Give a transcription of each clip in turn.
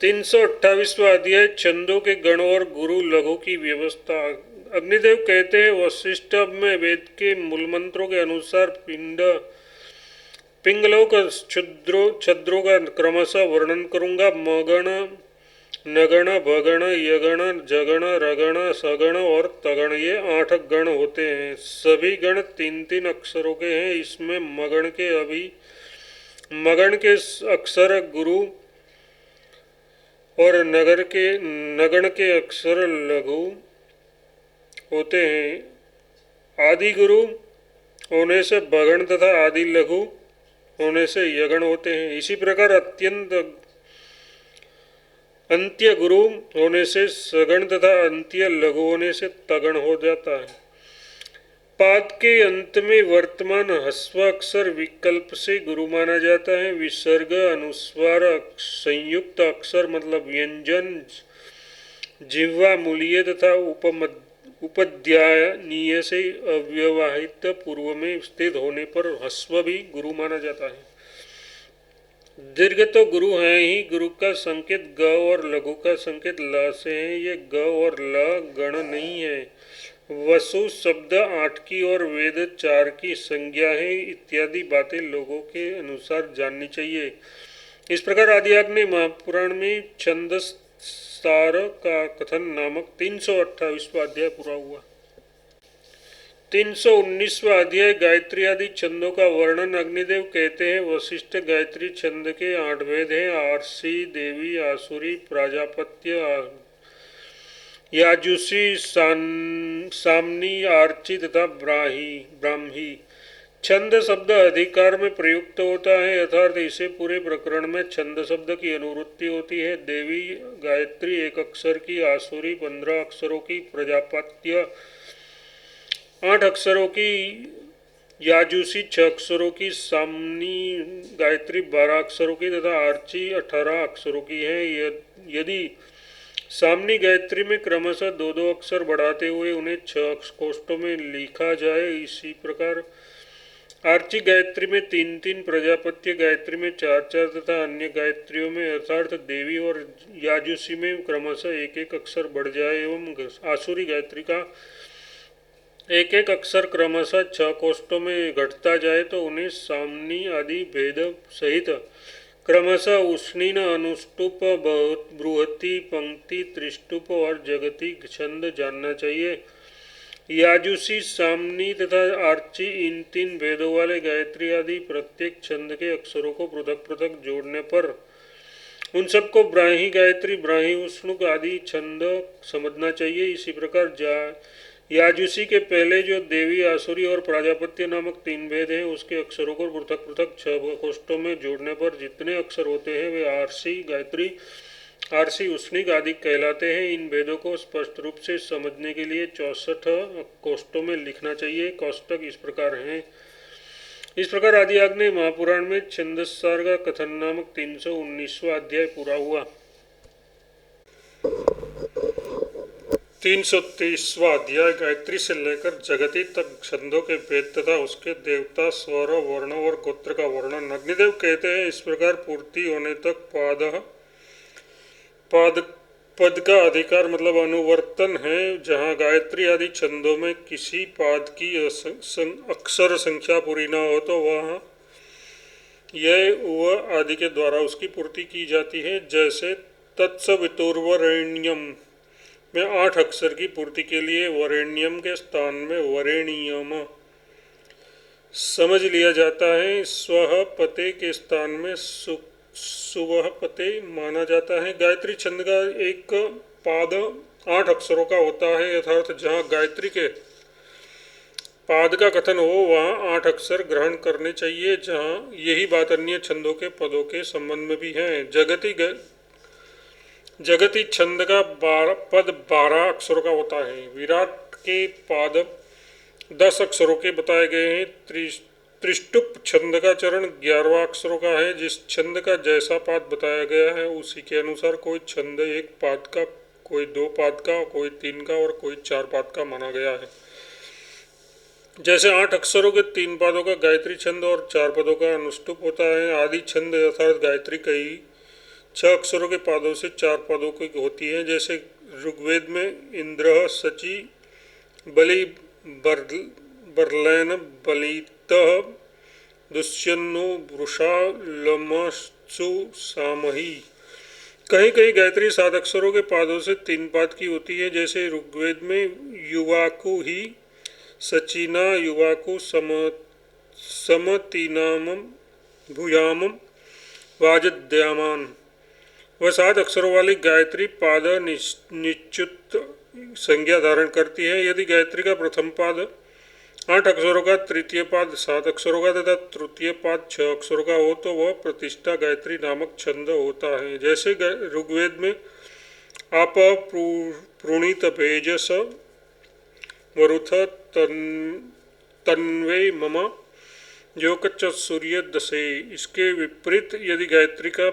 328वां अध्याय छंदों के गण और गुरु लघु की व्यवस्था। अग्निदेव कहते हैं, वशिष्ठ में वेद के मूल मंत्रों के अनुसार पिंगलोक छद्रों का क्रमशः वर्णन करूंगा। मगण, नगण, भगण, यगण, जगण, रगण, सगण और तगण, ये 8 गण होते हैं। सभी गण 3-3 अक्षरों के हैं। इसमें मगण के अक्षर गुरु और नगण के अक्षर लघु होते हैं। आदि गुरु होने से भगण तथा आदि लघु होने से यगण होते हैं। इसी प्रकार अंत्य गुरु होने से सगण तथा अंत्य लघु होने से तगण हो जाता है। पाद के अंत में वर्तमान ह्रस्व अक्षर विकल्प से गुरु माना जाता है। विसर्ग, अनुस्वार, संयुक्त अक्षर मतलब व्यंजन, जिह्वा, मूलीय तथा उपध्यानीय से अव्यवहित पूर्व में स्थित होने पर ह्रस्व भी गुरु माना जाता है। दीर्घ तो गुरु है ही। गुरु का संकेत ग और लघु का संकेत ल से है। ये ग और ल गण नहीं है। वसु शब्द 8 की और वेद 4 की संज्ञा है। इत्यादि बातें लोगों के अनुसार जाननी चाहिए। इस प्रकार आदिआग्नेय महापुराण में छंदस सार का कथन नामक 328वां अध्याय पूरा हुआ। 319वां अध्याय गायत्री आदि छंदों का वर्णन। अग्निदेव कहते हैं, वशिष्ठ गायत्री छंद के 8 भेद हैं। आर्षि, देवी, आसुरी, प्राजापत्य, याजुषी, सामनी, आर्ची तथा ब्राह्मी। छंद शब्द अधिकार में प्रयुक्त होता है, अर्थात इसे पूरे प्रकरण में छंद शब्द की अनुवृत्ति होती है। देवी गायत्री 1 अक्षर की, आसुरी 15 अक्षरों की, प्रजापत्य 8 अक्षरों की, याजुषी 6 अक्षरों की, सामनी गायत्री 12 अक्षरों की तथा आर्ची 18 अक्षरों की है। यदि सामनी गायत्री में क्रमशः 2-2 अक्षर बढ़ाते हुए उन्हें 6 कोष्ठों में लिखा जाए, इसी प्रकार आर्ची गायत्री में 3-3, प्रजापत्य गायत्री में 4-4 तथा अन्य गायत्रियों में अर्थात देवी और याजुषी में क्रमशः 1-1 अक्षर बढ़ जाए एवं आसुरी गायत्री का 1-1 अक्षर क्रमशः 6 कोष्ठों में घटता जाए तो उन्हें सामनी आदि भेद सहित क्रमशः उष्णीन, अनुष्टुप, बृहति, पंक्ति, त्रिष्टुप और जगति छंद जानना चाहिए। याजुषी, सामनी तथा आर्ची इन 3 भेदों वाले गायत्री आदि प्रत्येक छंद के अक्षरों को पृथक पृथक जोड़ने पर उन सबको ब्राह्मी गायत्री, ब्राह्मी उष्णुक आदि छंद समझना चाहिए। इसी प्रकार याजुषी के पहले जो देवी, आसुरी और प्राजापत्य नामक 3 भेद हैं, उसके अक्षरों को पृथक पृथक 6 कोष्ठों में जोड़ने पर जितने अक्षर होते हैं वे आर्षी गायत्री, आर्षी, उष्णिक आदि कहलाते हैं। इन भेदों को स्पष्ट रूप से समझने के लिए 64 कोष्ठों में लिखना चाहिए। कोष्ठक इस प्रकार हैं। इस प्रकार आदिआग्नेय महापुराण में छंदस्सार का कथन नामक 319वां अध्याय पूरा हुआ। 330वां अध्याय गायत्री से लेकर जगति तक छंदों के भेद तथा उसके देवता, स्वर, वर्ण और गोत्र का वर्णन। अग्निदेव कहते हैं, इस प्रकार पूर्ति होने तक पद का अधिकार मतलब अनुवर्तन है। जहाँ गायत्री आदि छंदों में किसी पाद की अक्षर संख्या पूरी न हो तो वह आदि के द्वारा उसकी पूर्ति की जाती है। जैसे तत्सवितुर्वरेण्यम में 8 अक्षर की पूर्ति के लिए वरेण्यम के स्थान में वरेण्यम समझ लिया जाता है। स्वः पते के स्थान में सुवह पते माना जाता है। गायत्री छंद का एक पाद 8 अक्षरों का होता है, अर्थात जहाँ गायत्री के पाद का कथन हो वहाँ 8 अक्षर ग्रहण करने चाहिए। जहाँ यही बात अन्य छंदों के पदों के संबंध में भी है। जगति छंद का पद 12 अक्षरों का होता है। विराट के पाद 10 अक्षरों के बताए गए हैं। त्रिष्टुप छंद का चरण 11वां अक्षरों का है। जिस छंद का जैसा पाद बताया गया है उसी के अनुसार कोई छंद 1 पाद का, कोई 2 पाद का, कोई 3 का और कोई 4 पाद का माना गया है। जैसे 8 अक्षरों के 3 पादों का गायत्री छंद और 4 पदों का अनुष्टुप होता है। आदि छंद अर्थात गायत्री कई छह अक्षरों के पादों से चार पादों की होती है। जैसे ऋग्वेद में इंद्र सची बलि बर्लैन बलितः दुष्यन्नो वृषा लमसु सामही। कहीं कहीं गायत्री सात अक्षरों के पादों से तीन पाद की होती है। जैसे ऋग्वेद में युवाकु ही सचिना युवाकु समतीनामम भूयामम वाजद्यामान। वह सात अक्षरों वाली गायत्री पाद निश्चित संज्ञा धारण करती है। यदि गायत्री का प्रथम पाद 8 अक्षरों का, तृतीय पाद 7 अक्षरों का तथा तृतीय पाद 6 अक्षरों का हो तो वह प्रतिष्ठा गायत्री नामक छंद होता है। जैसे ऋग्वेद में आप प्रणीत भेजस वरुथ तन्वे मम योकच सूर्य दशे। इसके विपरीत यदि गायत्री का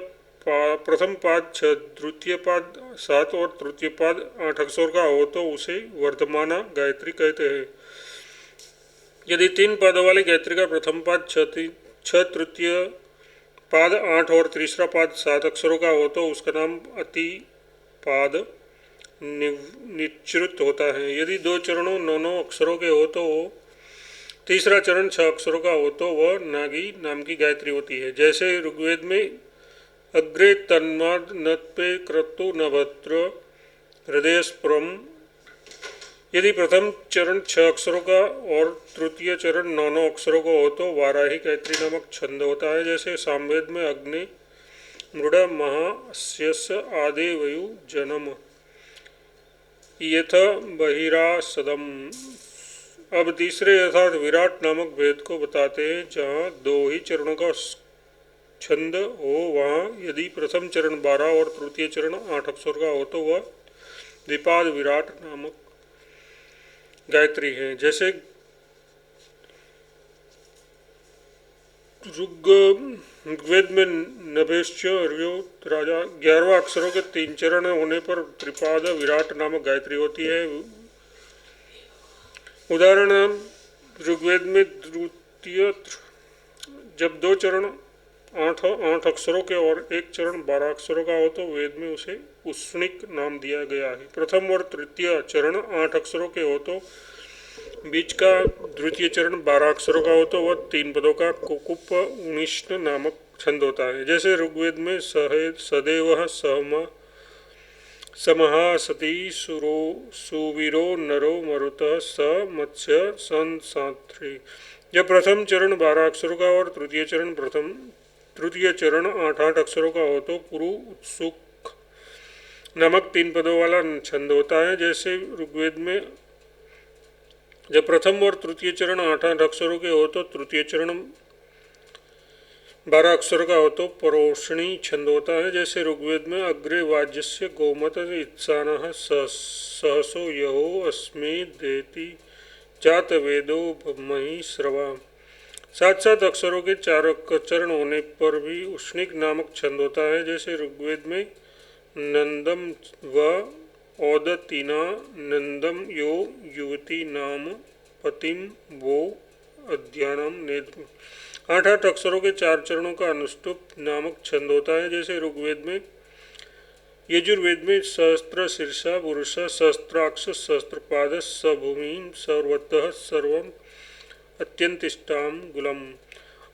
प्रथम पाद 6, द्वितीय पाद 7 और तृतीय पाद 8 अक्षर का हो तो उसे वर्धमाना गायत्री कहते हैं। यदि तीन पादों वाली गायत्री का प्रथम पाद 6, तृतीय पाद 8 और तीसरा पाद 7 अक्षरों का हो तो उसका नाम अति पाद निश्चित होता है। यदि दो चरणों 9 अक्षरों के हो तो तीसरा चरण 6 अक्षरों का हो तो वह नागी नाम की गायत्री होती है। जैसे ऋग्वेद में अग्रे तन्माद नत्पे क्रतु नभद्र हृदयस्परम। यदि प्रथम चरण 6 अक्षरों का और तृतीय चरण 9 अक्षरों का हो तो वाराही गायत्री नामक छंद होता है। जैसे सामवेद में अग्नि मृड महास्यस आदे वयु जन्म यथ बहिरासदम। अब तीसरे अर्थात विराट नामक वेद को बताते हैं। जहाँ 2 ही चरणों का छंद हो वहाँ यदि प्रथम चरण 12 और तृतीय चरण 8 अक्षर का हो तो वह द्विपाद विराट नामक गायत्री है। जैसे ऋग्वेद में नभेश्च राजा 11 अक्षरों के 3 चरण होने पर त्रिपाद विराट नामक गायत्री होती है। उदाहरण ऋग्वेद में द्वितीय जब 2 चरण 8 अक्षरों के और 1 चरण 12 अक्षरों का हो तो वेद में उसे उष्णिक नाम दिया गया है। प्रथम और तृतीय चरण 8 अक्षरों के हो तो बीच का द्वितीय चरण 12 अक्षरों का हो तो वह 3 पदों का कुकुप उनिष्ण नामक छंद होता है। जैसे ऋग्वेद में सदेव सहमा समहा सती सुरो सुवीरो नरो मरुतः स मत्स्य संसात्री। जब प्रथम चरण 12 अक्षरों का और तृतीय चरण 8 अक्षरों का हो तो पुरु उत्सुक नामक 3 पदों वाला छंद होता है। जैसे ऋग्वेद में जब प्रथम और तृतीय चरण 8 अक्षरों के हो तो तृतीय चरण 12 अक्षर का हो तो परोषणी छंद होता है। जैसे ऋग्वेद में अग्रे वाज्यस्य गोमत इत्सानः सहसो यहो अस्मे देति जात वेदो मही श्रवा। 7 अक्षरों के 4 चरण होने पर भी उष्णिक नामक छंद होता है। जैसे ऋग्वेद में नंदम व औदतीना नंदम यो युवती नाम पतिम वो अध्यानम नेत्र। 8 अक्षरों के 4 चरणों का अनुष्टुप नामक छंद होता है। जैसे ऋग्वेद में यजुर्वेद में सहस्त्र शीर्षा पुरुष सहस्त्राक्ष सहस्त्रपाद सभूमि सर्वतः सर्वम अत्यंतिष्टाम गुलम।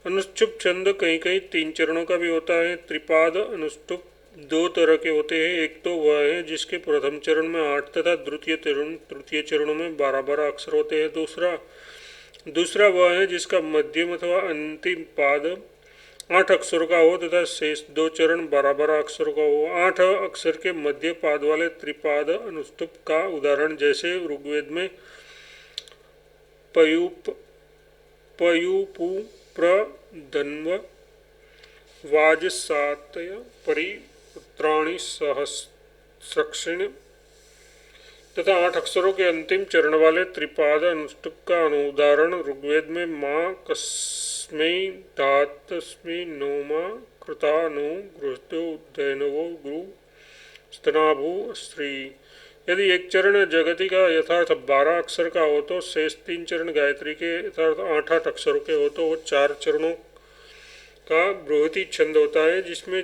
अनुष्टुप छंद कहीं कहीं 3 चरणों का भी होता है। त्रिपाद अनुष्टुप 2 तरह के होते हैं। एक तो वह है जिसके प्रथम चरण में 8 तथा तृतीय चरणों में 12 अक्षर होते हैं। दूसरा वह है जिसका मध्यम अथवा अंतिम पाद 8 अक्षरों का हो तथा शेष 2 चरण 12 अक्षरों का हो। 8 अक्षर के मध्य पाद वाले त्रिपाद अनुष्टुप का उदाहरण जैसे ऋग्वेद में पयुपु प्रधन्व वाजसातय परिपुत्राणि सहस्रक्षिण तथा 8 अक्षरों के अंतिम चरण वाले त्रिपाद अनुष्टुप का अनुदाहरण ऋग्वेद में माँ कस्मै धातस्मै नोमा कृता नो गृहतो दैनवो गुरु स्तनाभु स्त्री। यदि एक चरण जगति का यथार्थ 12 अक्षर का हो तो शेष 3 चरण गायत्री के यथार्थ 8 अक्षरों के हो तो वो 4 चरणों का बृहति छंद होता है जिसमें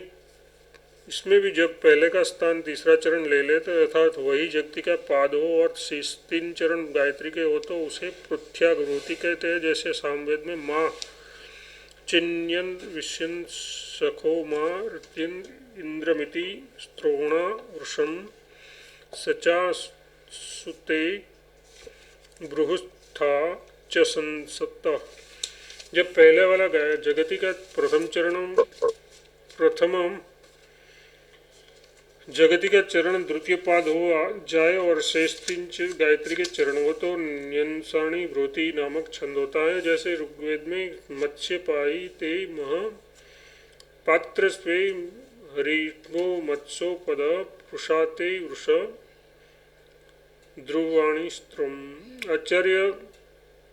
इसमें भी जब पहले का स्थान तीसरा चरण ले ले तो अर्थात वही जगति का पाद हो और शेष तीन चरण गायत्री के हो तो उसे पृथ्व्याघ्रोति कहते हैं। जैसे सामवेद में माँ चिन्यन विश्यन सखो माँ ऋत्यन इंद्रमिति स्त्रोणा वृषण सचा सुते बृहस्था च संसत। जब पहले वाला जगति का प्रथम जगति का चरण द्वितीय पाद हो जाए और शेष तीन गायत्री के चरण हो तो न्यंसाणी भ्रोति नामक छंद होता है। जैसे ऋग्वेद में मत्स्य पाई ते मह पात्र स्वे हरिगो मत्स्यो पद पुषाते वृष ध्रुवाणी स्त्रम। आचार्य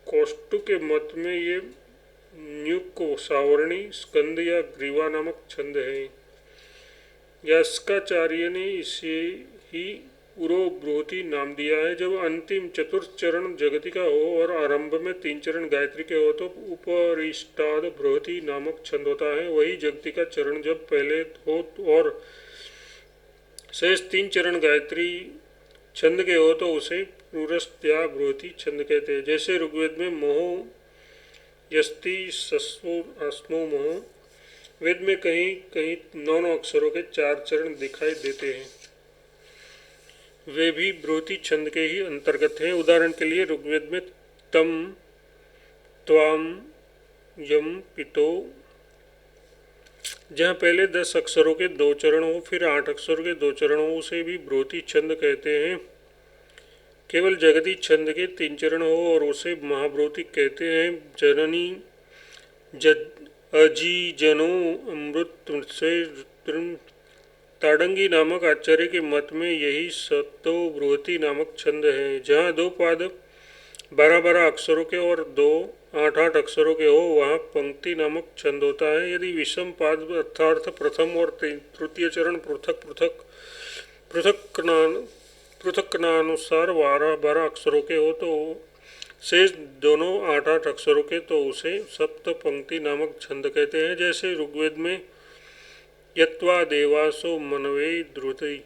कौष्टु के मत में ये न्युक सावर्णी स्कंद या ग्रीवा नामक छंद है। यास्काचार्य ने इसे ही उरो बृहति नाम दिया है। जब अंतिम चतुर्थ चरण जगति का हो और आरंभ में तीन चरण गायत्री के हो तो उपरिष्टाद बृहति नामक छंद होता है। वही जगति का चरण जब पहले हो और शेष तीन चरण गायत्री छंद के हो तो उसे पुरस्त्या बृहति छंद कहते हैं। जैसे ऋग्वेद में मोह यस्ति सस्वो अस्मो मोह, वेद में कहीं कहीं 9 अक्षरों के 4 चरण दिखाई देते हैं, वे भी बृहति छंद के ही अंतर्गत हैं। उदाहरण के लिए ऋग्वेद में तम त्वाम यम पितो, जहाँ पहले 10 अक्षरों के 2 चरण हो फिर 8 अक्षरों के 2 चरण हो उसे भी बृहति छंद कहते हैं। केवल जगती छंद के 3 चरण हो और उसे महाबृहति कहते हैं। जननी अजी जनो अमृत से ताड़ंगी नामक आचार्य के मत में यही सतो बृहति नामक छंद है। जहाँ 2 पाद 12-12 अक्षरों के और 2 8-8 अक्षरों के हो वहाँ पंक्ति नामक छंद होता है। यदि विषम पाद अर्थात प्रथम और तृतीय चरण पृथक्कनानुसार 12-12 अक्षरों के हो तो शेष दोनों 8-8 अक्षरों के तो उसे सप्त पंक्ति नामक छंद कहते हैं। जैसे ऋग्वेद में यत्वा देवासो मनवे द्रुति,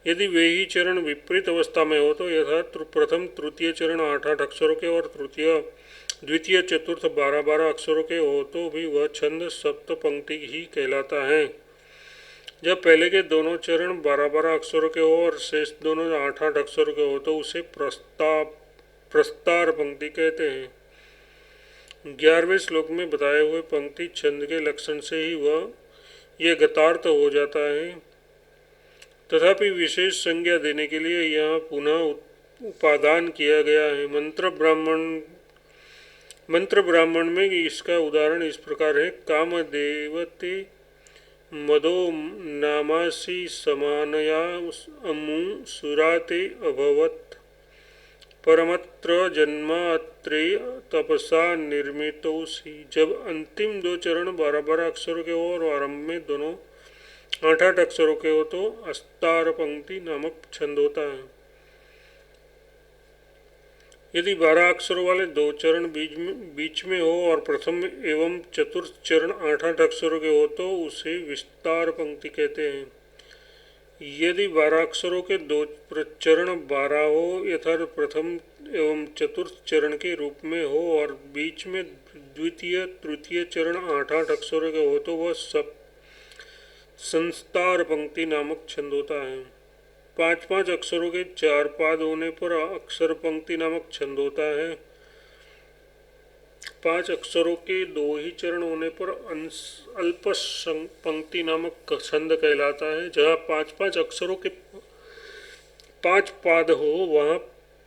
यदि वे ही चरण विपरीत अवस्था में हो तो यथा प्रथम तृतीय चरण 8-8 अक्षरों के और द्वितीय चतुर्थ 12-12 अक्षरों के हो तो भी वह छंद सप्त पंक्ति ही कहलाता है। जब पहले के दोनों चरण 12-12 अक्षरों के हो और शेष दोनों 8-8 अक्षरों के हो तो उसे प्रस्तार पंक्ति कहते हैं। 11वें श्लोक में बताए हुए पंक्ति छंद के लक्षण से ही यह गतार्थ हो जाता है। तथापि विशेष संज्ञा देने के लिए यहाँ पुनः उपादान किया गया है। मंत्र ब्राह्मण में इसका उदाहरण इस प्रकार है। कामदेवते मदो नामासी समानया अमु सुराते अभवत परमत्र जन्मात्रे तपसा निर्मितोसी। जब अंतिम 2 चरण 12-12 अक्षरों के हो और आरंभ में दोनों 8-8 अक्षरों के हो तो अस्तार पंक्ति नामक छंद होता है। यदि 12 अक्षरों वाले 2 चरण बीच में हो और प्रथम एवं चतुर्थ चरण 8-8 अक्षरों के हो तो उसे विस्तार पंक्ति कहते हैं। यदि 12 अक्षरों के 2 चरण 12 हो यथा प्रथम एवं चतुर्थ चरण के रूप में हो और बीच में द्वितीय तृतीय चरण 8-8 अक्षरों के हो तो वह सब संस्तार पंक्ति नामक छंद होता है। 5-5 अक्षरों के 4 पाद होने पर अक्षर पंक्ति नामक छंद होता है। 5 अक्षरों के 2 ही चरण होने पर अल्प पंक्ति नामक छंद कहलाता है। जहाँ 5-5 अक्षरों के 5 पाद हो वहाँ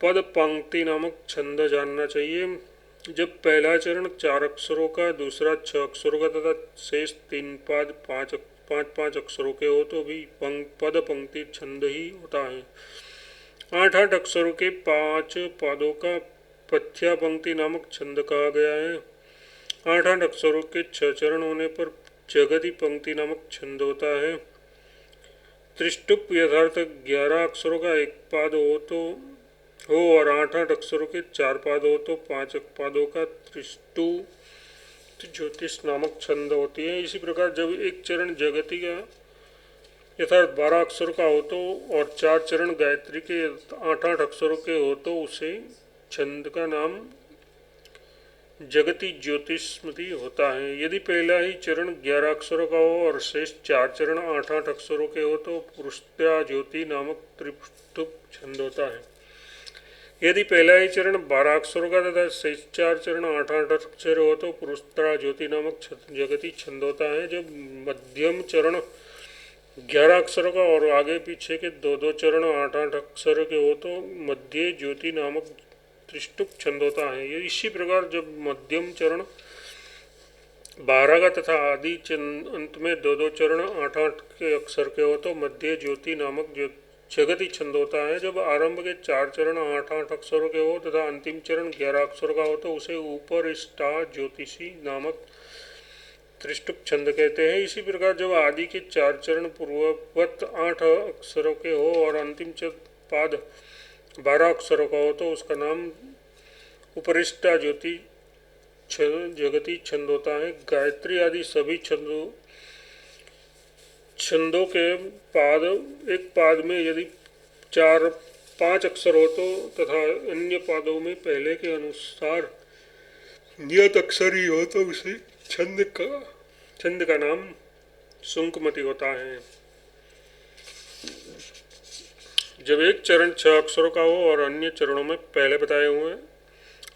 पद पंक्ति नामक छंद जानना चाहिए। जब पहला चरण 4 अक्षरों का, दूसरा 6 अक्षरों का तथा शेष 3 पाद 5-5 अक्षरों के हो तो भी पद पंक्ति छंद ही होता है। 8-8 अक्षरों के 5 पादों का पथ्या पंक्ति नामक छंद कहा गया है। 8-8 अक्षरों के 6 चरण होने पर जगति पंक्ति नामक छंद होता है। त्रिष्टुप यथार्थ 11 अक्षरों का 1 पाद हो और 8-8 अक्षरों के 4 पाद हो तो 5 पादों का त्रिष्टु ज्योतिष नामक छंद होती है। इसी प्रकार जब एक चरण जगति का यथार्थ 12 अक्षर का हो तो और 4 चरण गायत्री के 8-8 अक्षरों के हो तो उसे छंद का नाम जगती ज्योतिष्मति होता है। यदि पहला ही चरण 11 अक्षरों का हो और शेष 4 चरण 8-8 अक्षरों के हो तो पुरुषत्या ज्योति नामक त्रिपुट छंद होता है। यदि पहला ही चरण 12 अक्षरों का तथा शेष 4 चरण 8-8 अक्षर हो तो पुरुषत्या ज्योति नामक जगती छंद होता है। जब मध्यम चरण 11 अक्षरों का और आगे पीछे के 2-2 चरण 8-8 अक्षर के हो तो मध्य ज्योति नामक त्रिष्टुप छंद होता है। ये इसी प्रकार जब मध्यम चरण 12 का तथा आदि अंत में 2-2 चरण 8-8 के अक्षर के हो तो मध्य ज्योति नामक जगती छंद होता है। जब आरंभ के 4 चरण 8-8 अक्षरों के हो तथा अंतिम चरण 11 अक्षर का हो तो उसे ऊपर स्टा ज्योतिषी नामक त्रिष्टुप छंद कहते हैं। इसी प्रकार जब आदि के 4 चरण पूर्ववत 8 अक्षरों के हो और अंतिम पाद 12 अक्षरों का हो तो उसका नाम उपरिष्टा ज्योति जगती छंद होता है। गायत्री आदि सभी छंदों के पाद एक पाद में यदि 4-5 अक्षर हो तो तथा अन्य पादों में पहले के अनुसार नियत अक्षर ही हो तो उसे छंद का नाम सुंकमति होता है। जब एक चरण 6 अक्षरों का हो और अन्य चरणों में पहले बताए हुए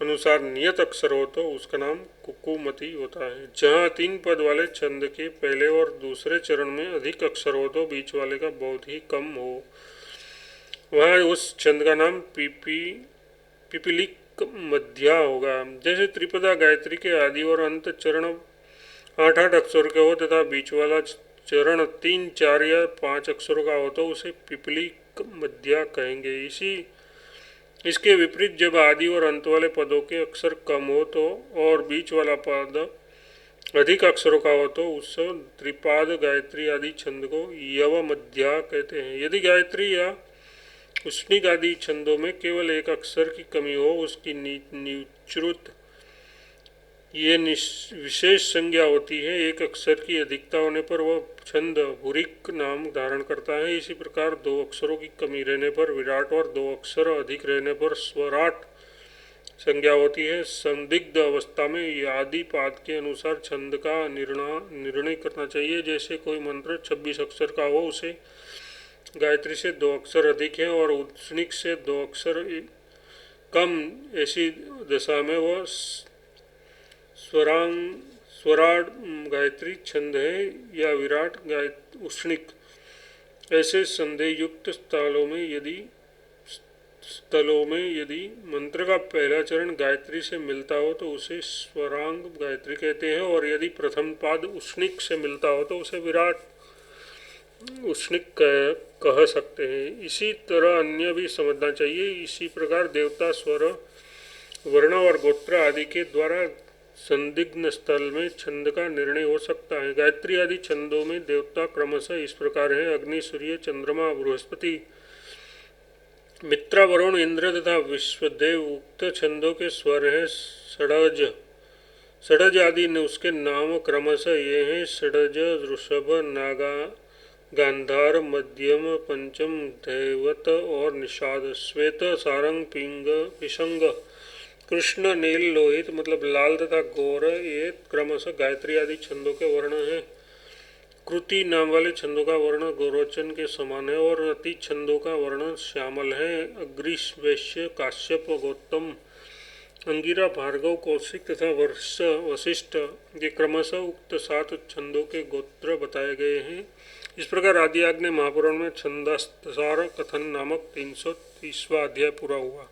अनुसार नियत अक्षर हो तो उसका नाम कुकुमति होता है। जहाँ 3 पद वाले छंद के पहले और दूसरे चरण में अधिक अक्षर हो तो बीच वाले का बहुत ही कम हो वहाँ उस छंद का नाम पिपीलिक मध्या होगा। जैसे त्रिपदा गायत्री के आदि और अंत चरण 8-8 अक्षर के हो तथा बीच वाला चरण 3, 4 या 5 अक्षरों का हो तो उसे पिपलिक मध्या कहेंगे। इसके विपरीत जब आदि और अंत वाले पदों के अक्षर कम हो तो और बीच वाला पद अधिक अक्षरों का हो तो उस त्रिपाद गायत्री आदि छंद को यव मध्या कहते हैं। यदि गायत्री या उष्णिक आदि छंदों में केवल एक अक्षर की कमी हो उसकी निचृत ये विशेष संज्ञा होती है। एक अक्षर की अधिकता होने पर वह छंद भूरिक नाम धारण करता है। इसी प्रकार 2 अक्षरों की कमी रहने पर विराट और 2 अक्षर अधिक रहने पर स्वराट संज्ञा होती है। संदिग्ध अवस्था में आदि पाद के अनुसार छंद का निर्णय करना चाहिए। जैसे कोई मंत्र 26 अक्षर का हो उसे गायत्री से 2 अक्षर अधिक है और उष्णिक से 2 अक्षर कम, ऐसी दशा में वह स्वराट गायत्री छंद है या विराट उष्णिक। ऐसे संदेह युक्त स्थलों में यदि मंत्र का पहला चरण गायत्री से मिलता हो तो उसे स्वरांग गायत्री कहते हैं और यदि प्रथम पाद उष्णिक से मिलता हो तो उसे विराट उष्णिक कह सकते हैं। इसी तरह अन्य भी समझना चाहिए। इसी प्रकार देवता, स्वर, वर्ण और गोत्र आदि के द्वारा संदिग्ध स्थल में छंद का निर्णय हो सकता है। गायत्री आदि छंदों में देवता क्रमशः इस प्रकार हैं: अग्नि, सूर्य, चंद्रमा, बृहस्पति, मित्र, वरुण, इंद्र तथा विश्वदेव। उक्त छंदों के स्वर हैं षडज आदि ने उसके नाम क्रमशः ये हैं: षडज, ऋषभ, नागा, गांधार, मध्यम, पंचम, धैवत और निषाद। श्वेत, सारंग, पिशंग, कृष्ण, नील, लोहित मतलब लाल तथा गौर ये क्रमशः गायत्री आदि छंदों के वर्ण हैं। कृति नाम वाले छंदों का वर्ण गौरोचन के समान है और अति छंदों का वर्ण श्यामल है। अग्रिश, वैश्य, काश्यप, गौतम, अंगिरा, भार्गव, कौशिक तथा वशिष्ठ ये क्रमशः उक्त 7 छंदों के गोत्र बताए गए हैं। इस प्रकार आदि आग्नेय महापुराण में छंदसार कथन नामक 330वां अध्याय पूरा हुआ।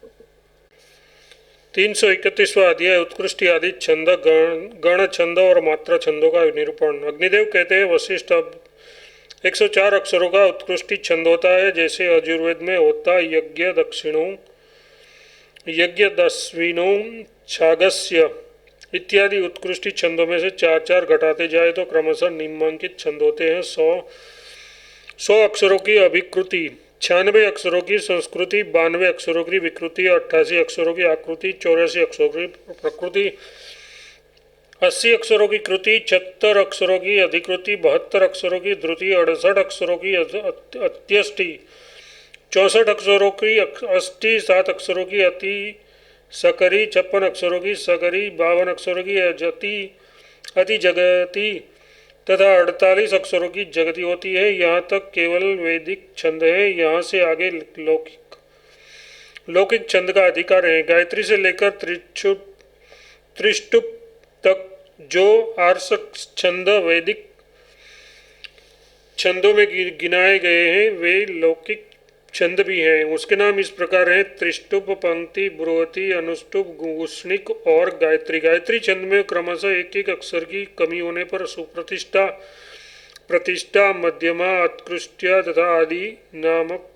331वां अध्याय उत्कृष्टि आदि छंद, गण छंद और मात्रा छंदों का निरूपण। अग्निदेव कहते हैं, वशिष्ठ 104 अक्षरों का उत्कृष्टि छंद होता है, जैसे यजुर्वेद में होता यज्ञ दस्विनों छागस्य इत्यादि उत्कृष्टि छंदों में से 4-4 घटाते जाए तो क्रमशः निम्नांकित छंद होते हैं। 100 अक्षरों की अभिकृति, 96 अक्षरों की संस्कृति, 92 अक्षरों की विकृति, 88 अक्षरों की आकृति, 84 अक्षरों की प्रकृति, 80 अक्षरों की कृति, 76 अक्षरों की अधिकृति, 72 अक्षरों की ध्रुति, 68 अक्षरों की अत्यष्टि, 64 अक्षरों की अष्टि, 7 अक्षरों की अति सकरी, 56 अक्षरों की सकरी, 52 अक्षरों की अजति अति जगति तथा 48 अक्षरों की जगति होती है। यहाँ तक केवल वैदिक छंद है। यहाँ से आगे लौकिक लौकिक छंद का अधिकार है। गायत्री से लेकर त्रिष्टुप तक जो आर्ष छंद वैदिक छंदों में गिनाए गए हैं वे लौकिक छंद भी हैं। उसके नाम इस प्रकार हैं: त्रिष्टुप, पंक्ति, बृहति, अनुष्टुप, गुष्णिक और गायत्री। गायत्री छंद में क्रमशः एक एक अक्षर की कमी होने पर सुप्रतिष्ठा, प्रतिष्ठा, मध्यमा, उत्कृष्टया तथा आदि नामक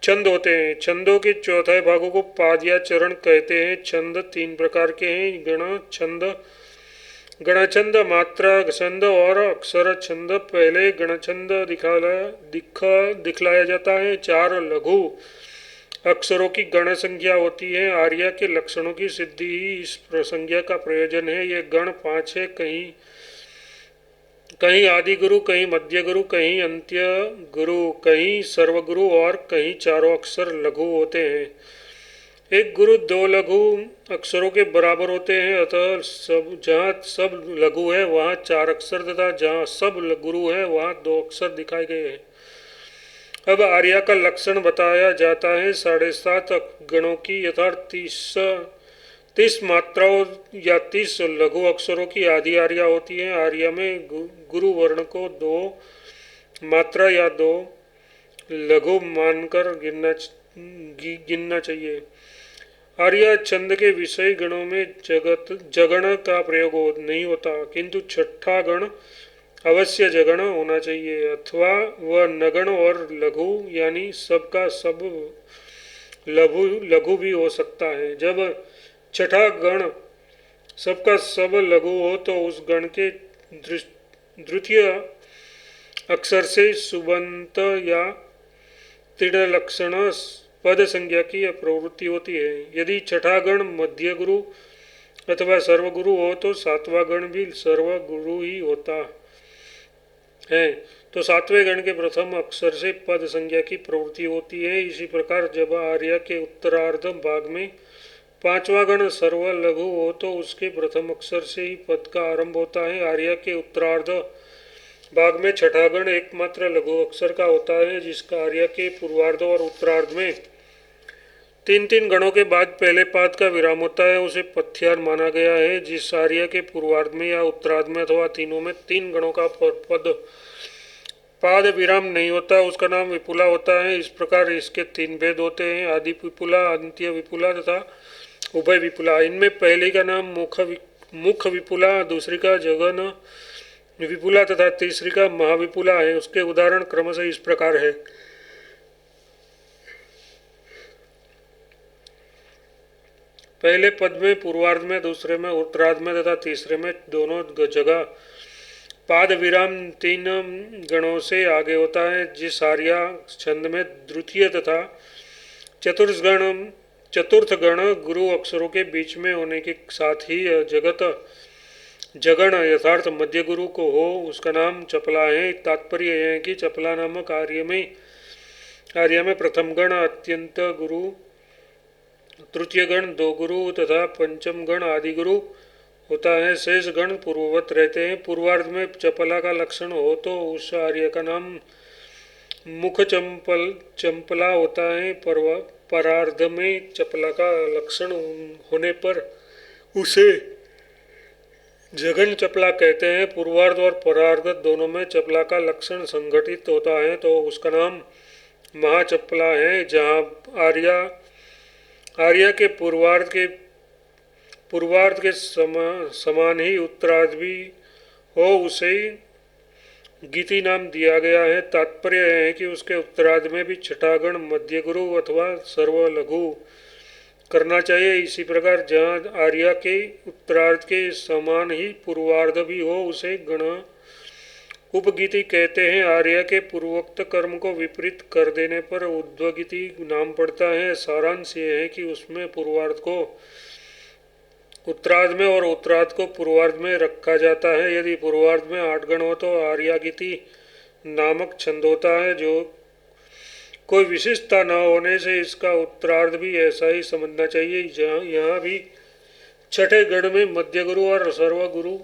छंद होते हैं। छंदों के चौथे भागों को पाद या चरण कहते हैं। छंद 3 प्रकार के हैं: गण छंद, गणछंद, मात्रा छंद और अक्षर छंद। पहले गणछंद दिखलाया जाता है। 4 लघु अक्षरों की गण संख्या होती है। आर्या के लक्षणों की सिद्धि ही इस संज्ञा का प्रयोजन है। ये गण 5 है, कहीं आदि गुरु, कहीं मध्य गुरु, कहीं अंत्य गुरु, कहीं सर्वगुरु और कहीं चारों अक्षर लघु होते हैं। एक गुरु 2 लघु अक्षरों के बराबर होते हैं। अतः जहाँ सब लघु है वहाँ 4 अक्षर तथा जहाँ सब गुरु है वहाँ 2 अक्षर दिखाए गए हैं। अब आर्या का लक्षण बताया जाता है। 7.5 गणों की यथार्थ 30 मात्राओं या 30 लघु अक्षरों की आदि आर्या होती है। आर्या में गुरु वर्ण को 2 मात्रा या 2 लघु मानकर गिनना चाहिए। आर्या छंद के विषय गणों में जगण का प्रयोग नहीं होता, किंतु छठा गण अवश्य जगण होना चाहिए, अथवा वह नगण और लघु यानी सबका सब लघु भी हो सकता है। जब छठा गण सबका सब लघु हो तो उस गण के द्वितीय अक्षर से सुबंत या तीर्ण लक्षण पद संज्ञा की प्रवृत्ति होती है। यदि छठा गण मध्य गुरु अथवा सर्वगुरु हो तो 7वां गण भी सर्वगुरु ही होता है। तो 7वें गण के प्रथम अक्षर से पद संज्ञा की प्रवृत्ति होती है। इसी प्रकार जब आर्या के उत्तरार्ध भाग में 5वां गण सर्व लघु हो तो उसके प्रथम अक्षर से ही पद का आरंभ होता है। आर्या के उत्तरार्ध भाग में छठा गण एकमात्र लघु अक्षर का होता है, जिसका आर्या के पूर्वार्ध और उत्तरार्ध में 3 गणों के बाद पहले पाद का विराम होता है उसे पथ्यार माना गया है। जिस आर्या के पूर्वार्ध में या उत्तरार्ध में अथवा तीनों में 3 गणों का पाद विराम नहीं होता उसका नाम विपुला होता है। इस प्रकार इसके 3 भेद होते हैं: आदि विपुला, अंत्य विपुला तथा उभय विपुला। इनमें पहले का नाम मुख विपुला, दूसरी का जगन विपुला तथा तीसरी का महाविपुला है। उसके उदाहरण क्रमशः इस प्रकार है: पहले पद में पूर्वार्ध में, दूसरे में उत्तरार्ध में तथा तीसरे में दोनों जगह पाद विराम 3 गणों से आगे होता है। जिस आर्या छंद में द्वितीय तथा चतुर्थ गण गुरु अक्षरों के बीच में होने के साथ ही जगण यथार्थ मध्य गुरु को हो उसका नाम चपला है। तात्पर्य यह है कि चपला नामक आर्य में प्रथम गण अत्यंत गुरु, तृतीय गण 2 गुरु तथा पंचम गण आदि गुरु होता है। शेष गण पूर्ववत रहते हैं। पूर्वार्ध में चपला का लक्षण हो तो उस आर्य का नाम मुख चंपला होता है। परार्ध में चपला का लक्षण होने पर उसे जगन चपला कहते हैं। पूर्वार्ध और परार्ध दोनों में चपला का लक्षण संघटित होता है तो उसका नाम महाचपला है। जहाँ आर्या के पूर्वार्ध के समान ही उत्तरार्ध भी हो उसे गीति नाम दिया गया है। तात्पर्य है कि उसके उत्तरार्ध में भी छठा गण मध्य गुरु अथवा सर्व लघु करना चाहिए। इसी प्रकार जहाँ आर्या के उत्तरार्ध के समान ही पूर्वार्ध भी हो उसे गण उपगीति कहते हैं। आर्या के पूर्वोक्त कर्म को विपरीत कर देने पर उद्वगीति नाम पड़ता है। सारांश ये है कि उसमें पूर्वार्ध को उत्तरार्ध में और उत्तरार्ध को पूर्वार्ध में रखा जाता है। यदि पूर्वार्ध में 8 गण हो तो आर्यागिति नामक छंद होता है। जो कोई विशिष्टता न होने से इसका उत्तरार्ध भी ऐसा ही समझना चाहिए। यहाँ भी छठे गण में मध्य गुरु और सर्वगुरु,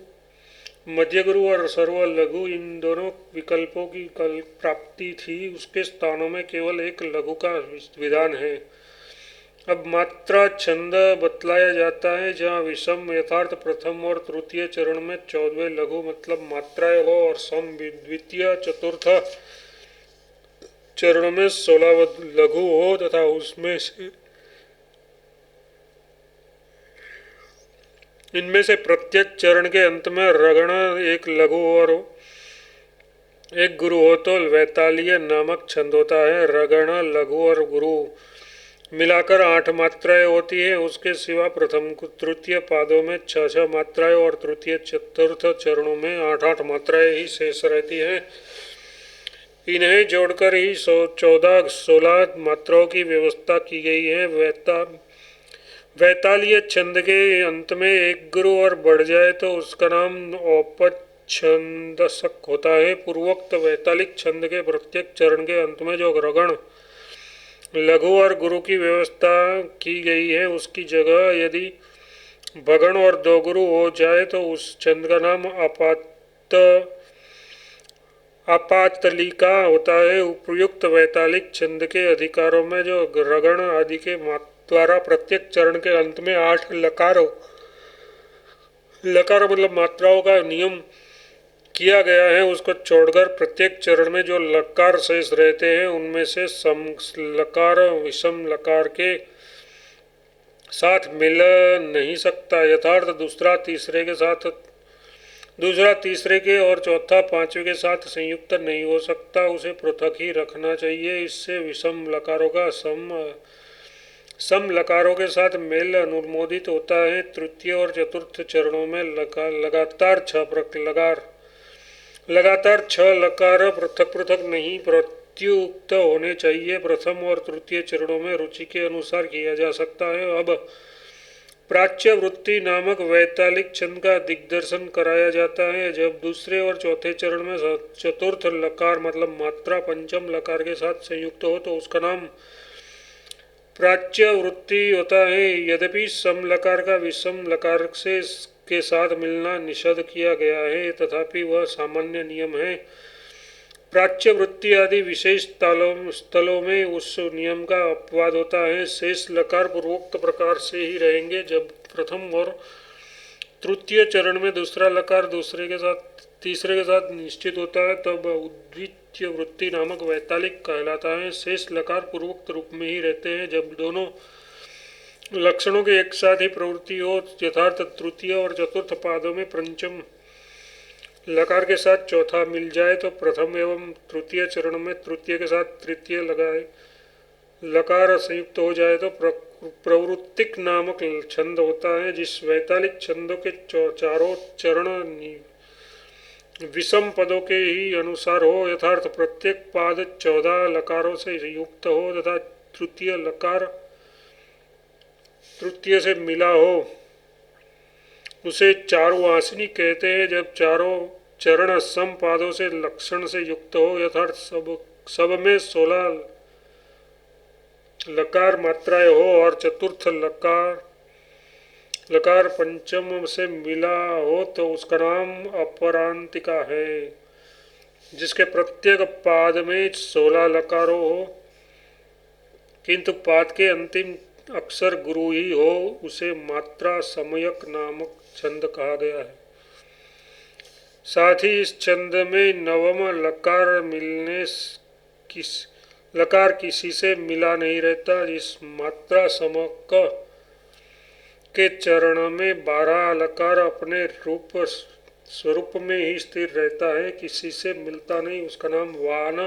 मध्य गुरु और सर्व लघु इन दोनों विकल्पों की प्राप्ति थी। उसके स्थानों में केवल एक लघु का विधान है। अब मात्रा छंद बतलाया जाता है, जहाँ विषम यथार्थ प्रथम और तृतीय चरण में 14वें लघु मतलब मात्राएं हो और सम द्वितीय चतुर्थ चरण में 16 लघु हो तथा उसमें से इनमें से प्रत्येक चरण के अंत में रगण एक लघु और एक गुरु हो तो वैतालीय नामक छंद होता है। रगण, लघु और गुरु मिलाकर 8 मात्राएं होती है। उसके सिवा प्रथम तृतीय पादों में 6 मात्राएं और तृतीय चतुर्थ चरणों में 8 मात्राएं ही शेष रहती हैं। इन्हें जोड़कर ही 14-16 मात्राओं की व्यवस्था की गई है। वैतालीय छंद के अंत में एक गुरु और बढ़ जाए तो उसका नाम औपछंदसक होता है। पूर्वोक्त वैतालिक छंद के प्रत्येक चरण के अंत में जो रगण, लघु और गुरु की व्यवस्था की गई है, उसकी जगह यदि भगण और 2 गुरु हो जाए तो उस छंद का नाम आपातलिका होता है। उपयुक्त वैतालिक छंद के अधिकारों में जो रगण आदि के द्वारा प्रत्येक चरण के अंत में 8 लकार मतलब मात्राओं का नियम किया गया है, उसको छोड़कर प्रत्येक चरण में जो लकार शेष रहते हैं उनमें से सम लकार विषम लकार के साथ मिल नहीं सकता। यथार्थ दूसरा तीसरे के और चौथा पांचवें के साथ संयुक्त नहीं हो सकता, उसे पृथक ही रखना चाहिए। इससे विषम लकारों का सम लकारों के साथ मेल अनुमोदित होता है। तृतीय और चतुर्थ चरणों में लगातार 6 लकार पृथक पृथक नहीं प्रत्युक्त होने चाहिए। प्रथम और तृतीय चरणों में रुचि के अनुसार किया जा सकता है। अब प्राच्य वृत्ति नामक वैतालिक छंद का दिग्दर्शन कराया जाता है। जब दूसरे और चौथे चरण में चतुर्थ लकार मतलब मात्रा पंचम लकार के साथ संयुक्त हो तो उसका नाम प्राच्य वृत्ति होता है। यद्यपि सम लकार का विषम लकार के साथ मिलना निषेध किया गया है, तथापि वह सामान्य नियम है। प्राच्य वृत्ति आदि विशेष स्थलों में उस नियम का अपवाद होता है। शेष लकार पूर्वोक्त प्रकार से ही रहेंगे। जब प्रथम और तृतीय चरण में दूसरा लकार तीसरे के साथ निश्चित होता है तब उद्वितीय वृत्ति नामक वैतालिक कहलाता है। शेष लकार पूर्वोक्त रूप में ही रहते हैं। जब दोनों लक्षणों के एक साथ ही प्रवृत्ति हो, यथार्थ तृतीय और चतुर्थ पादों में पंचम लकार के साथ चौथा मिल जाए तो प्रथम एवं तृतीय चरण में तृतीय के साथ तृतीय लकार संयुक्त हो जाए तो प्रवृत्तिक नामक छंद होता है। जिस वैतालिक छंदों के चारों चरण विषम पदों के ही अनुसार हो, यथार्थ प्रत्येक पाद 14 लकारों से युक्त हो तथा तृतीय लकार तृतीय से मिला हो, उसे चारुवासिनी कहते हैं। जब चारों चरण सम पादों से लक्षण से युक्त हो, यथार्थ सब में 16 लकार मात्राएं हो और चतुर्थ लकार पंचम से मिला हो तो उसका नाम अपरांतिका है। जिसके प्रत्येक पाद में 16 लकारों हो किंतु पाद के अंतिम अक्षर गुरु ही हो, उसे मात्रा समयक नामक छंद कहा गया है। साथ ही इस छंद में नवम लकार किसी से मिला नहीं रहता। इस मात्रा समक के चरण में 12 लकार अपने स्वरूप में ही स्थिर रहता है, किसी से मिलता नहीं। उसका नाम वान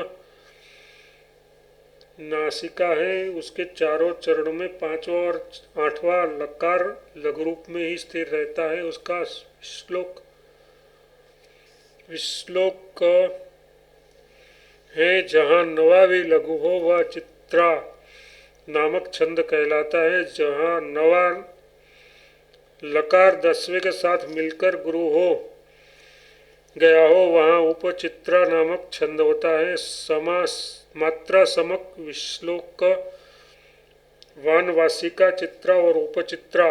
नासिका है। उसके चारों चरणों में 5वां और 8वां लकार लघु रूप में ही स्थिर रहता है। उसका श्लोक है। जहाँ 9वां लघु हो वह चित्रा नामक छंद कहलाता है। जहाँ 9वां लकार 10वें के साथ मिलकर गुरु हो गया हो वहाँ उपचित्रा नामक छंद होता है। समास मात्रा समक विश्लोक वानवासिका चित्रा और उपचित्रा,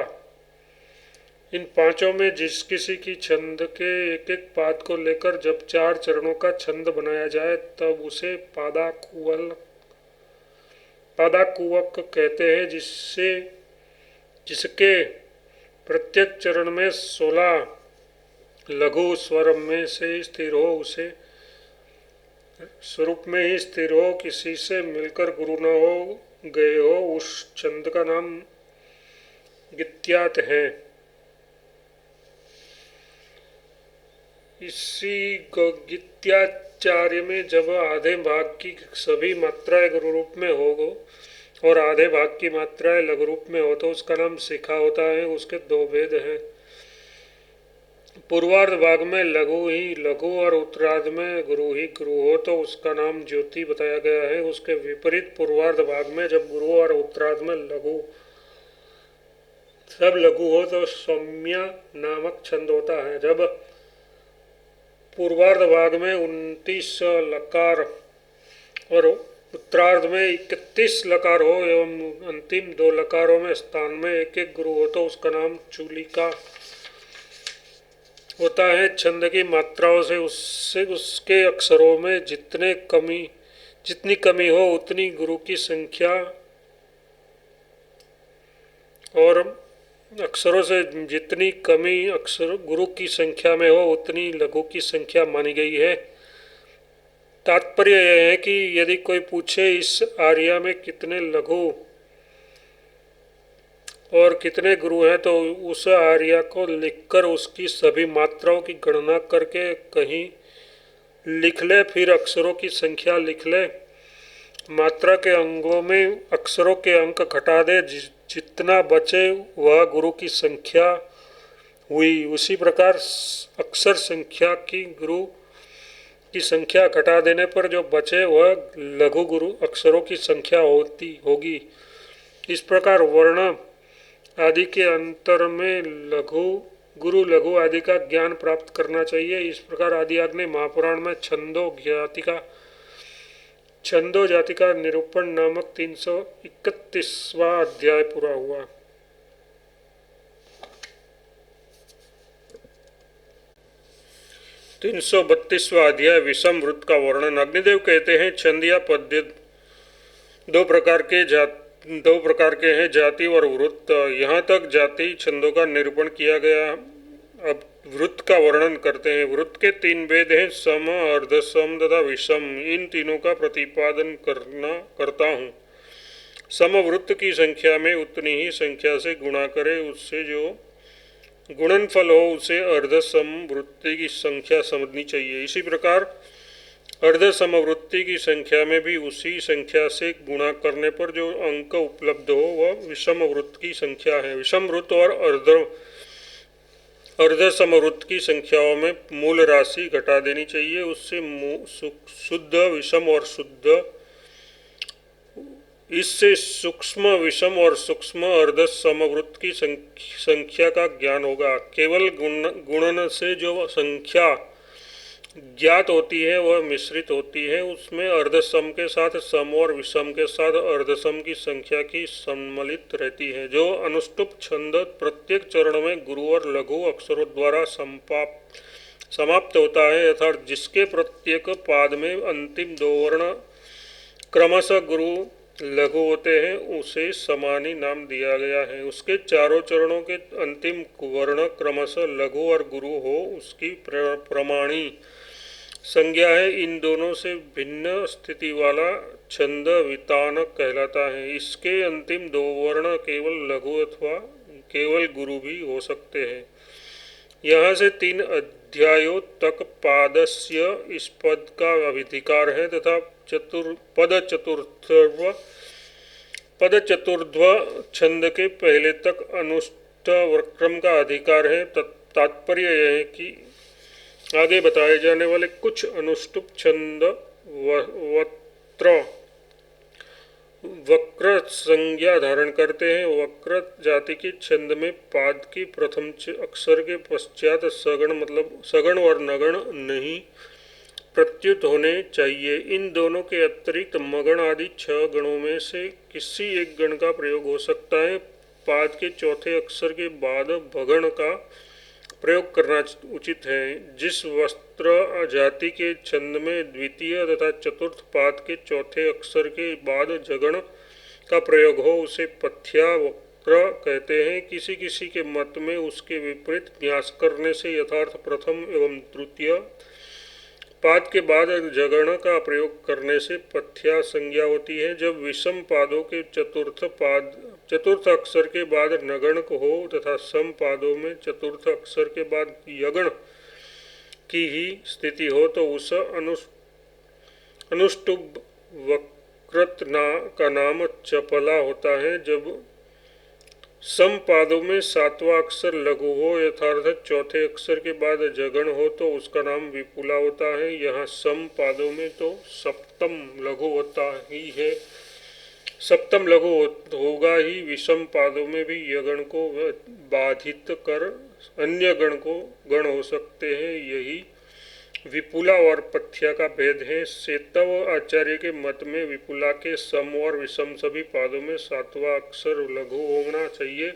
इन पांचों में जिस किसी की छंद के एक एक पाद को लेकर जब 4 चरणों का छंद बनाया जाए तब उसे पादाकुवक कहते हैं। जिसके प्रत्येक चरण में 16 लघु स्वर में से स्थिर हो, उसे स्वरूप में ही स्थिर हो, किसी से मिलकर गुरु न हो गए हो, उस छंद का नाम गित्यात है। इसी गित्याचार्य में जब आधे भाग की सभी मात्राएं गुरु रूप में हो और आधे भाग की मात्राएं लघु रूप में हो तो उसका नाम शिखा होता है। उसके 2 भेद हैं। पूर्वार्ध भाग में लघु ही लघु और उत्तरार्ध में गुरु ही गुरु हो तो उसका नाम ज्योति बताया गया है। उसके विपरीत पूर्वार्ध भाग में जब गुरु और उत्तरार्ध में लघु सब लघु हो तो सौम्या नामक छंद होता है। जब पूर्वार्ध भाग में 29 लकार और उत्तरार्ध में 31 लकार हो एवं अंतिम 2 लकारों में स्थान में एक एक गुरु हो तो उसका नाम चूलिका होता है। छंद की मात्राओं से उसके अक्षरों में जितनी कमी हो उतनी गुरु की संख्या और अक्षरों से जितनी कमी अक्षर गुरु की संख्या में हो उतनी लघु की संख्या मानी गई है। तात्पर्य यह है कि यदि कोई पूछे इस आर्या में कितने लघु और कितने गुरु हैं तो उस आर्या को लिखकर उसकी सभी मात्राओं की गणना करके कहीं लिख ले, फिर अक्षरों की संख्या लिख ले, मात्रा के अंगों में अक्षरों के अंक घटा दे, जितना बचे वह गुरु की संख्या हुई। उसी प्रकार अक्षर संख्या की गुरु की संख्या घटा देने पर जो बचे वह लघु गुरु अक्षरों की संख्या होगी। इस प्रकार वर्ण आदि के अंतर में गुरु लघु आदि का ज्ञान प्राप्त करना चाहिए। इस प्रकार आदिआग्नेय महापुराण में छंदो जाति का निरूपण नामक 331वां अध्याय पूरा हुआ। तीन 332वां अध्याय विषम वृत्त का वर्णन। अग्निदेव कहते हैं छंद या पद्य दो प्रकार के हैं, जाति और वृत्त। यहाँ तक जाति छंदों का निरूपण किया गया। अब वृत्त का वर्णन करते हैं। वृत्त के 3 भेद हैं, सम, अर्ध सम तथा विषम। इन तीनों का प्रतिपादन करता हूँ। सम वृत्त की संख्या में उतनी ही संख्या से गुणा करे, उससे जो गुणनफल हो उसे अर्ध सम वृत्ति की संख्या समझनी चाहिए। इसी प्रकार अर्ध समवृत्ति की संख्या में भी उसी संख्या से गुणा करने पर जो अंक उपलब्ध हो वह विषम वृत्त की संख्या है। विषम वृत्त और अर्ध समवृत्त की संख्याओं में मूल राशि घटा देनी चाहिए। उससे शुद्ध विषम और शुद्ध इससे सूक्ष्म विषम और सूक्ष्म अर्ध समवृत्त की संख्या का ज्ञान होगा। केवल गुणन से जो संख्या ज्ञात होती है वह मिश्रित होती है। उसमें अर्धसम के साथ सम और विषम के साथ अर्धसम की संख्या की सम्मिलित रहती है। जो अनुष्टुप छंद प्रत्येक चरण में गुरु और लघु अक्षरों द्वारा समाप्त होता है, अर्थात जिसके प्रत्येक पाद में अंतिम 2 वर्ण क्रमशः गुरु लघु होते हैं, उसे समानी नाम दिया गया है। उसके चारों चरणों के अंतिम वर्ण क्रमशः लघु और गुरु हो उसकी प्रमाणी संज्ञा है। इन दोनों से भिन्न स्थिति वाला छंद वितानक कहलाता है। इसके अंतिम 2 वर्ण केवल लघु अथवा केवल गुरु भी हो सकते हैं। यहाँ से 3 अध्यायों तक पादस्य इस पद का अभिधिकार है तथा पद चतुर्ध्व छंद के पहले तक अनुष्ट वक्रम का अधिकार है। तात्पर्य यह है कि आगे बताए जाने वाले कुछ अनुष्टुप छंद वत्र वक्र संज्ञा धारण करते हैं। वक्र जाति के छंद में पाद के प्रथम अक्षर के पश्चात सगण मतलब सगण और नगण नहीं प्रत्युत होने चाहिए। इन दोनों के अतिरिक्त मगण आदि 6 गणों में से किसी एक गण का प्रयोग हो सकता है। पाद के चौथे अक्षर के बाद भगण का प्रयोग करना उचित है। जिस वस्त्र जाति के छंद में द्वितीय तथा चतुर्थ पाद के चौथे अक्षर के बाद जगण का प्रयोग हो उसे पथ्या वक्र कहते हैं। किसी किसी के मत में उसके विपरीत न्यास करने से यथार्थ प्रथम एवं तृतीय पाद के बाद जगण का प्रयोग करने से पथ्या संज्ञा होती है। जब विषम पादों के चतुर्थ अक्षर के बाद नगण हो तथा सम पादों में चतुर्थ अक्षर के बाद यगण की ही स्थिति हो तो उस अनुष्टुभ वक्रत का नाम चपला होता है। जब सम पादों में 7वां अक्षर लघु हो यथार्थ चौथे अक्षर के बाद जगण हो तो उसका नाम विपुला होता है। यहाँ सम पादों में तो सप्तम लघु होता ही है, सप्तम लघु होगा ही। विषम पादों में भी यगण को बाधित कर अन्य गण हो सकते हैं। यही विपुला और पथ्या का भेद है। सेतव आचार्य के मत में विपुला के सम और विषम सभी पादों में 7वां अक्षर लघु होना चाहिए।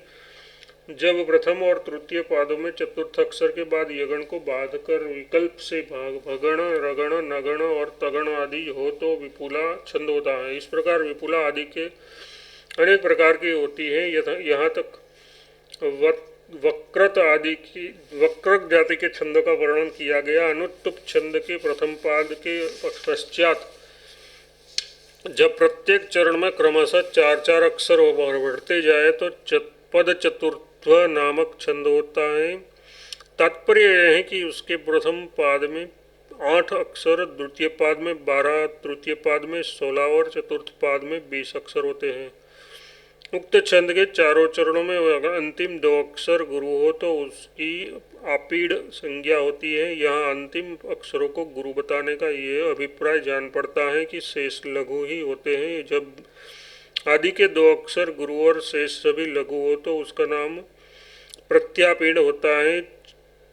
जब प्रथम और तृतीय पादों में चतुर्थ अक्षर के बाद यगण को बाध कर विकल्प से भगण रगण नगण और तगण आदि हो तो विपुला छंद होता है। इस प्रकार विपुला आदि के अनेक प्रकार की होती है। यहाँ तक वक्रत आदि की वक्रक जाति के छंद का वर्णन किया गया। अनुत्तुप छंद के प्रथम पाद के पश्चात जब प्रत्येक चरण में क्रमशः 4-4 अक्षर बढ़ते जाए तो पद चतुर्थ नामक छंद होता है। तात्पर्य यह है कि उसके प्रथम पाद में 8 अक्षर, द्वितीय पाद में 12, तृतीय पाद में 16 और चतुर्थ पाद में 20 अक्षर होते हैं। उक्त छंद के चारों चरणों में अंतिम 2 अक्षर गुरु हो तो उसकी आपीड़ संज्ञा होती है। यहाँ अंतिम अक्षरों को गुरु बताने का यह अभिप्राय जान पड़ता है कि शेष लघु ही होते हैं। जब आदि के 2 अक्षर गुरु और शेष सभी लघु हो तो उसका नाम प्रत्यापीड़ होता है।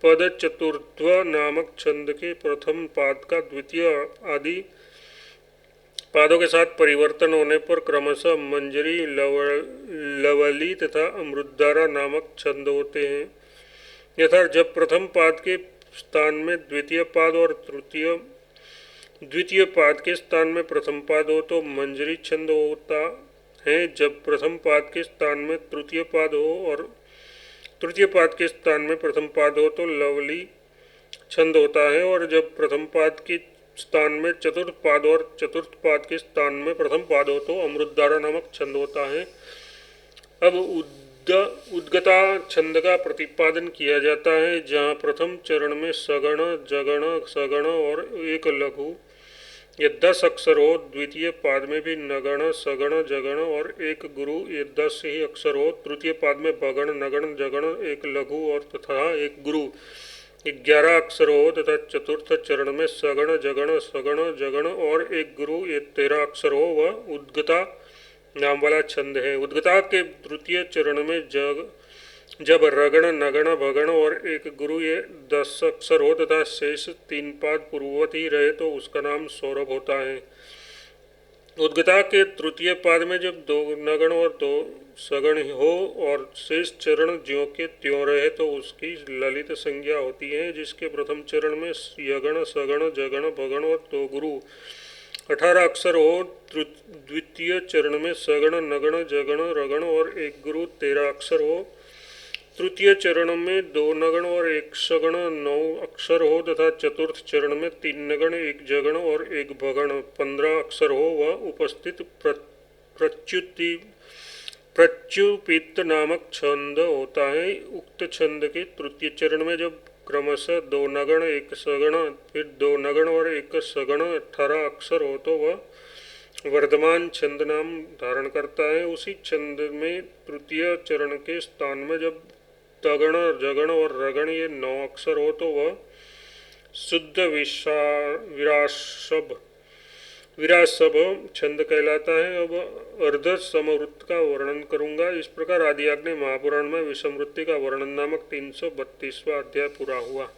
पद चतुर्थ नामक छंद के प्रथम पाद का द्वितीय आदि पादों के साथ परिवर्तन होने पर क्रमशः मंजरी, लवली तथा अमृतधारा नामक छंद होते हैं। यथा जब प्रथम पाद के स्थान में द्वितीय पाद और द्वितीय पाद के स्थान में प्रथम पाद हो तो मंजरी छंद होता है। जब प्रथम पाद के स्थान में तृतीय पाद हो और तृतीय पाद के स्थान में प्रथम पाद हो तो लवली छंद होता है। और जब प्रथम पाद के स्थान में चतुर्थ पाद और चतुर्थ पाद के स्थान में प्रथम पाद हो तो अमृतधारा नामक छंद होता है। अब उद्गता छंद का प्रतिपादन किया जाता है, जहाँ प्रथम चरण में सगण, जगण, सगण और एक लघु ये 10 अक्षर हो। द्वितीय पाद में भी नगण, सगण, जगण और एक गुरु ये 10 ही अक्षर हो। तृतीय पाद में भगण, नगण, जगण, एक लघु और तथा एक गुरु 11 अक्षर हो तथा चतुर्थ चरण में सगण, जगण, सगण, जगण और एक गुरु ये 13 अक्षर हो। वह उद्गता नाम वाला छंद है। उद्गता के तृतीय चरण में जब रगण, नगण, भगण और एक गुरु ये 10 अक्षर हो तथा शेष 3 पाद पूर्ववत ही रहे तो उसका नाम सौरभ होता है। उद्गता के तृतीय पाद में जब 2 नगण और 2 सगण हो और शेष चरण ज्यों के त्यों रहे तो उसकी ललित संज्ञा होती है। जिसके प्रथम चरण में यगण, सगण, जगण, भगण और 2 गुरु 18 अक्षर हो। द्वितीय चरण में सगण, नगण, जगण, रगण और एक गुरु 13 अक्षर हो। तृतीय चरण में 2 नगण और 1 सगण 9 अक्षर हो तथा चतुर्थ चरण में 3 नगण, 1 जगण और 1 भगण 15 अक्षर हो। वह उपस्थित प्रच्युपित नामक छंद होता है। उक्त छंद के तृतीय चरण में जब क्रमशः 2 नगण, 1 सगण, फिर 2 नगण और 1 सगण 18 अक्षर हो तो वह वर्धमान छंद नाम धारण करता है। उसी छंद में तृतीय चरण के स्थान में जब तगण, जगण और रगण ये 9 अक्षर हो तो वह शुद्ध विरासभ विराट सब छंद कहलाता है। अब अर्ध समवृत्त का वर्णन करूंगा। इस प्रकार आदि आग्नेय महापुराण में विषमवृत्ति का वर्णन नामक 332वां अध्याय पूरा हुआ।